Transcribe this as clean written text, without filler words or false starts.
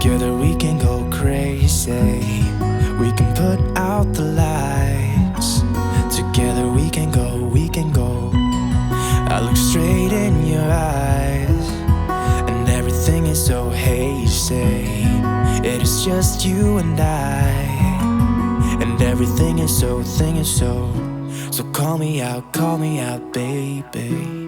Together we can go crazy. We can put out the lights. Together we can go, we can go. I look straight in your eyes, and everything is so hazy. It is just you and I, and everything is so, so call me out, baby.